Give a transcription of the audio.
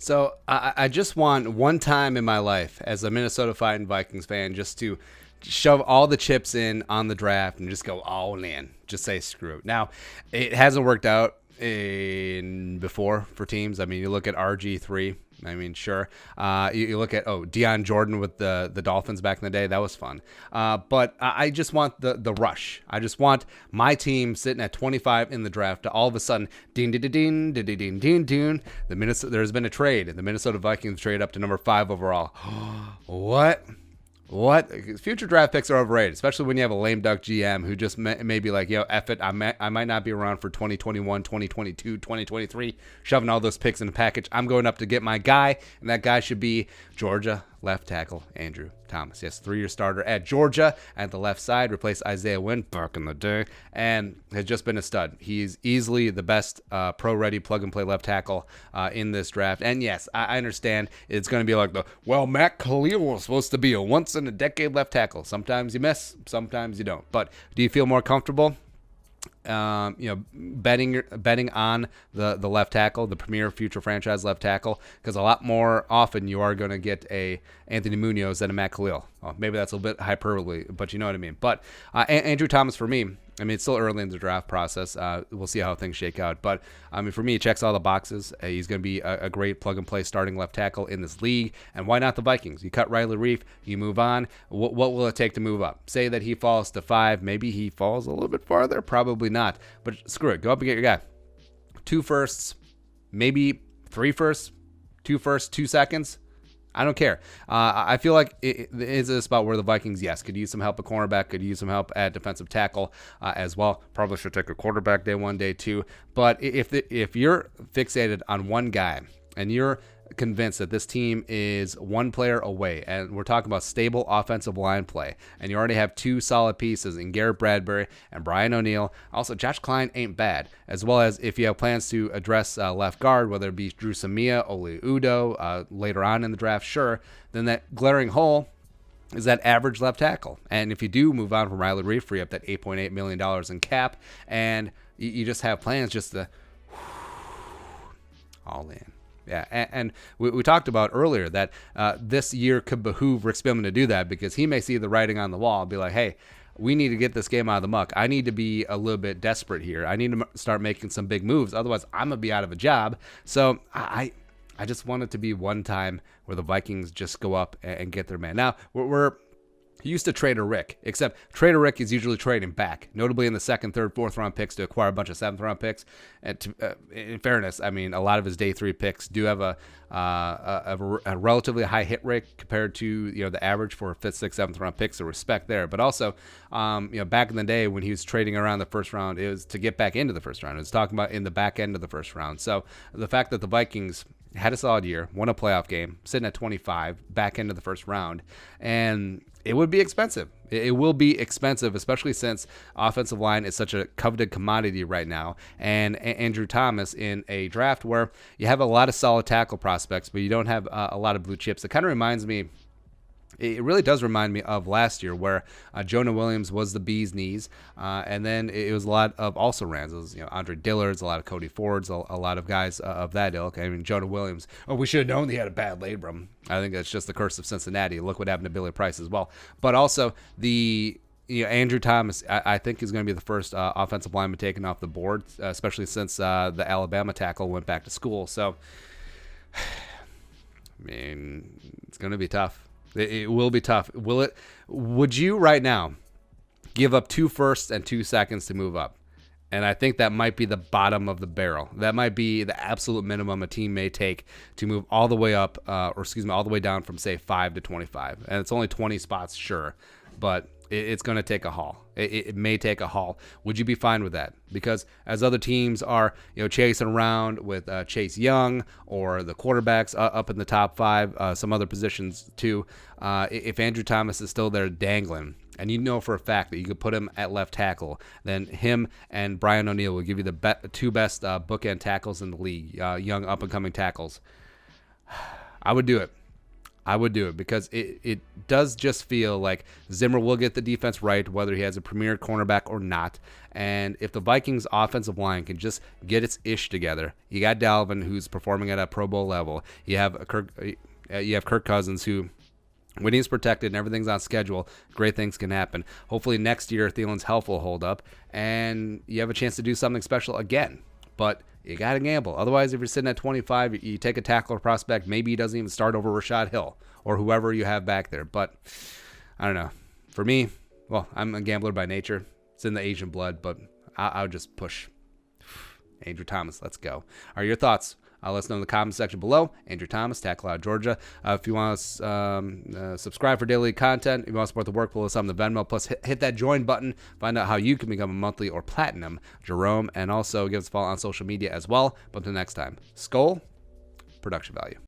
So I just want one time in my life as a Minnesota Fighting Vikings fan just to shove all the chips in on the draft and just go all in. Just say screw it. Now, it hasn't worked out in before for teams. I mean, you look at RG3. I mean, sure. You look at Deion Jordan with the Dolphins back in the day. That was fun. But I just want the rush. I just want my team sitting at 25 in the draft to all of a sudden ding ding ding ding ding ding ding. There's been a trade. The Minnesota Vikings trade up to number 5 overall. What? What? Future draft picks are overrated, especially when you have a lame duck GM who just may be like, yo, F it, I might not be around for 2021, 2022, 2023, shoving all those picks in a package. I'm going up to get my guy, and that guy should be Georgia left tackle Andrew Thomas. Yes, 3-year starter at Georgia at the left side, replaced Isaiah Wynn back in the day, and has just been a stud. He's easily the best pro-ready plug-and-play left tackle in this draft. And yes, I understand it's going to be like Matt Khalil was supposed to be a once-in-a-decade left tackle. Sometimes you miss, sometimes you don't. But do you feel more comfortable betting on the left tackle, the premier future franchise left tackle, because a lot more often you are going to get a Anthony Munoz than a Matt Khalil. Well, maybe that's a little bit hyperbole, but you know what I mean. But Andrew Thomas, for me, I mean, it's still early in the draft process. We'll see how things shake out. But, I mean, for me, he checks all the boxes. He's going to be a great plug-and-play starting left tackle in this league. And why not the Vikings? You cut Riley Reif, you move on. What will it take to move up? Say that he falls to 5. Maybe he falls a little bit farther. Probably not. But screw it. Go up and get your guy. 2 firsts, maybe 3 firsts, 2 firsts, 2 seconds. I don't care. I feel like it is a spot where the Vikings, yes, could use some help at cornerback, could use some help at defensive tackle as well. Probably should take a quarterback day 1, day 2. But if you're fixated on one guy and you're convinced that this team is one player away, and we're talking about stable offensive line play, and you already have 2 solid pieces in Garrett Bradbury and Brian O'Neill. Also, Josh Klein ain't bad, as well as if you have plans to address left guard, whether it be Drew Samia, Oli Udo, later on in the draft, sure, then that glaring hole is that average left tackle. And if you do move on from Riley Reif, free up that $8.8 million in cap, and you just have plans just to all in. Yeah, and we talked about earlier that this year could behoove Rick Spielman to do that, because he may see the writing on the wall and be like, hey, we need to get this game out of the muck. I need to be a little bit desperate here. I need to start making some big moves. Otherwise, I'm going to be out of a job. So I just want it to be one time where the Vikings just go up and get their man. Now, we're used to Trader Rick, except Trader Rick is usually trading back, notably in the 2nd, 3rd, 4th round picks to acquire a bunch of 7th round picks. And in fairness, I mean, a lot of his day 3 picks do have a relatively high hit rate compared to the average for 5th, 6th, 7th round picks. So respect there. But also, back in the day when he was trading around the first round, it was to get back into the first round. It was talking about in the back end of the first round. So the fact that the Vikings had a solid year, won a playoff game, sitting at 25, back into the first round, and it would be expensive. It will be expensive, especially since offensive line is such a coveted commodity right now. And Andrew Thomas in a draft where you have a lot of solid tackle prospects, but you don't have a lot of blue chips. It kind of reminds me, it really does remind me of last year where Jonah Williams was the bee's knees, and then it was a lot of also rans. It was Andre Dillard's, a lot of Cody Fords, a lot of guys of that ilk. I mean, Jonah Williams, we should have known he had a bad labrum. I think that's just the curse of Cincinnati. Look what happened to Billy Price as well. But also Andrew Thomas, I think, is going to be the first offensive lineman taken off the board, especially since the Alabama tackle went back to school. So, I mean, it's going to be tough. It will be tough. Would you right now give up 2 firsts and 2 seconds to move up? And I think that might be the bottom of the barrel. That might be the absolute minimum a team may take to move all the way up, all the way down from, say, 5 to 25. And it's only 20 spots, sure, but it's going to take a haul. It may take a haul. Would you be fine with that? Because as other teams are, chasing around with Chase Young or the quarterbacks up in the top 5, some other positions too, if Andrew Thomas is still there dangling, and you know for a fact that you could put him at left tackle, then him and Brian O'Neill will give you the 2 best bookend tackles in the league, young up-and-coming tackles. I would do it. I would do it because it does just feel like Zimmer will get the defense right, whether he has a premier cornerback or not. And if the Vikings offensive line can just get its ish together, you got Dalvin, who's performing at a Pro Bowl level. You have Kirk Cousins, who, when he's protected and everything's on schedule, great things can happen. Hopefully next year Thielen's health will hold up, and you have a chance to do something special again. But you got to gamble. Otherwise, if you're sitting at 25, you take a tackler prospect. Maybe he doesn't even start over Rashad Hill or whoever you have back there. But I don't know. For me, well, I'm a gambler by nature. It's in the Asian blood, but I would just push. Andrew Thomas, let's go. Are your thoughts? Let us know in the comment section below. Andrew Thomas, Tackle Out Georgia. If you want to subscribe for daily content, if you want to support the work, follow us on the Venmo. Plus, hit that join button. Find out how you can become a monthly or platinum Jerome. And also give us a follow on social media as well. But until next time, Skull, production value.